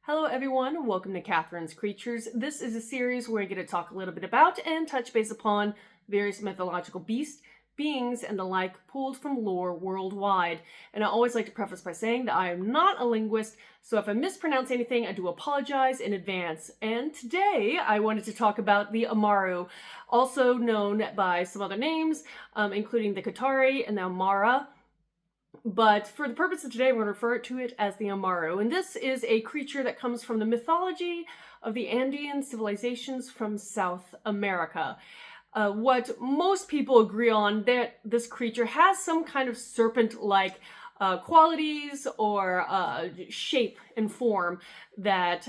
Hello everyone, welcome to Katharine's Creatures. This is a series where I get to talk a little bit about and touch base upon various mythological beasts, beings, and the like pulled from lore worldwide. And I always like to preface by saying that I am not a linguist, so if I mispronounce anything, I do apologize in advance. And today I wanted to talk about the Amaru, also known by some other names, including the Katharine and the Amara. But for the purpose of today, we're going to refer to it as the Amaru. And this is a creature that comes from the mythology of the Andean civilizations from South America. What most people agree on, that this creature has some kind of serpent-like qualities or shape and form that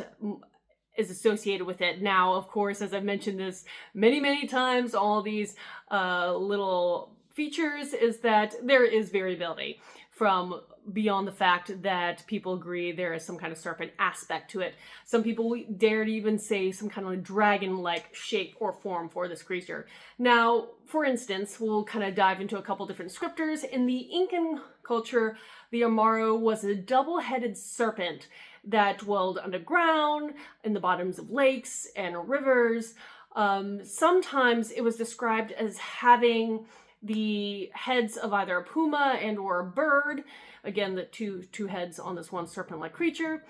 is associated with it. Now, of course, as I've mentioned this many times, all these little features is that there is variability from beyond the fact that people agree there is some kind of serpent aspect to it. Some people dare to even say some kind of dragon-like shape or form for this creature. Now, for instance, we'll kind of dive into a couple different descriptors. In the Incan culture, the Amaru was a double-headed serpent that dwelled underground, in the bottoms of lakes and rivers. Sometimes it was described as having the heads of either a puma and or a bird. Again, the two heads on this one serpent-like creature.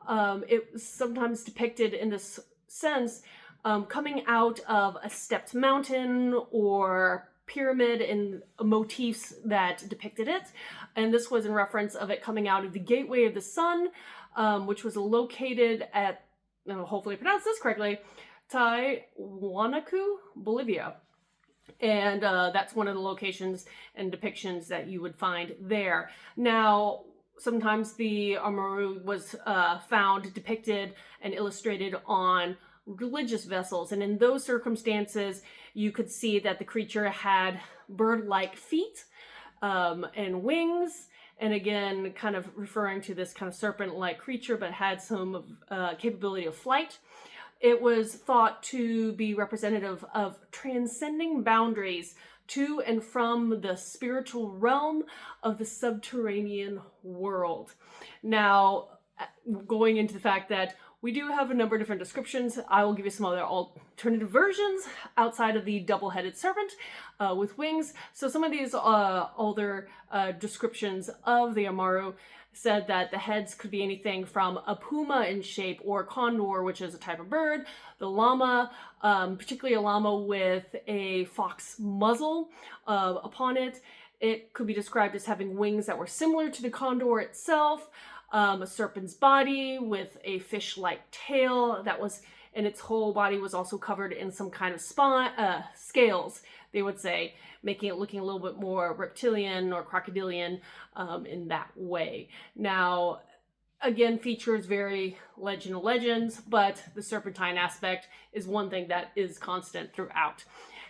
It was sometimes depicted in this sense coming out of a stepped mountain or pyramid in motifs that depicted it. And this was in reference of it coming out of the Gateway of the Sun, which was located at, hopefully I pronounced this correctly, Tiwanaku, Bolivia. And that's one of the locations and depictions that you would find there. Now, sometimes the Amaru was found depicted and illustrated on religious vessels. And in those circumstances, you could see that the creature had bird-like feet and wings. And again, kind of referring to this kind of serpent-like creature, but had some capability of flight. It was thought to be representative of transcending boundaries to and from the spiritual realm of the subterranean world. Now, going into the fact that we do have a number of different descriptions, I will give you some other alternative versions outside of the double-headed serpent with wings. So some of these older descriptions of the Amaru said that the heads could be anything from a puma in shape or a condor, which is a type of bird, the llama, particularly a llama with a fox muzzle upon it. It could be described as having wings that were similar to the condor itself, a serpent's body with a fish-like tail that was, and its whole body was also covered in some kind of scales, they would say, making it looking a little bit more reptilian or crocodilian in that way. Now, again, features vary legend to legends, but the serpentine aspect is one thing that is constant throughout.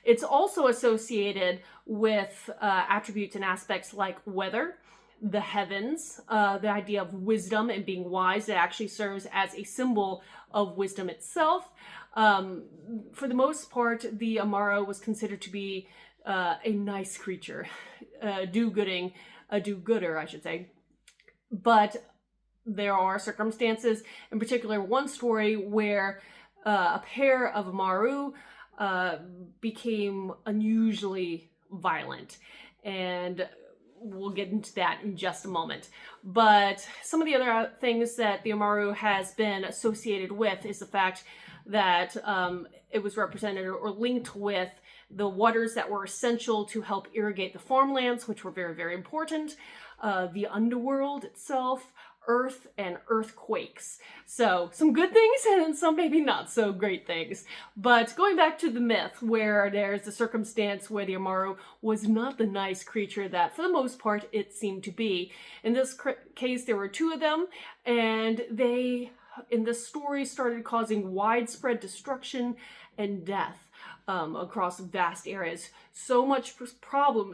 It's also associated with attributes and aspects like weather, the heavens, the idea of wisdom and being wise. It actually serves as a symbol of wisdom itself. For the most part, the Amaru was considered to be a nice creature, a do-gooder, I should say. But there are circumstances, in particular one story where a pair of Amaru became unusually violent. And we'll get into that in just a moment. But some of the other things that the Amaru has been associated with is the fact that it was represented or linked with the waters that were essential to help irrigate the farmlands, which were very important, the underworld itself, earth, and earthquakes. So some good things and some maybe not so great things. But going back to the myth, where there's the circumstance where the Amaru was not the nice creature that for the most part it seemed to be. In this case, there were two of them, and they, in this story, started causing widespread destruction and death across vast areas. So much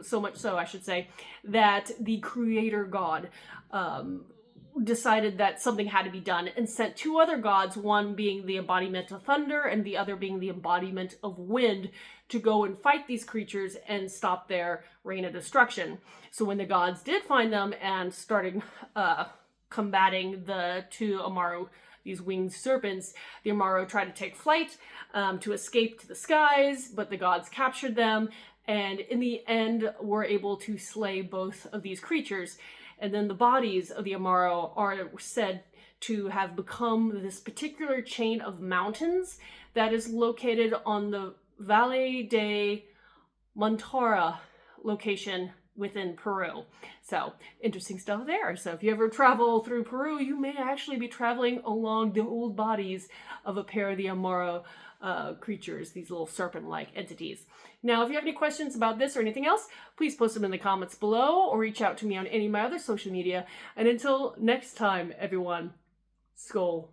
so I should say, that the creator god decided that something had to be done and sent two other gods, one being the embodiment of thunder and the other being the embodiment of wind, to go and fight these creatures and stop their reign of destruction. So when the gods did find them and started combating the two Amaru these winged serpents, the Amaru tried to take flight to escape to the skies, but the gods captured them, and in the end were able to slay both of these creatures. And then the bodies of the Amaru are said to have become this particular chain of mountains that is located on the Valle de Montara location within Peru. So interesting stuff there. So if you ever travel through Peru, you may actually be traveling along the old bodies of a pair of the Amaru creatures, these little serpent-like entities. Now, if you have any questions about this or anything else, please post them in the comments below or reach out to me on any of my other social media. And until next time, everyone, Skål.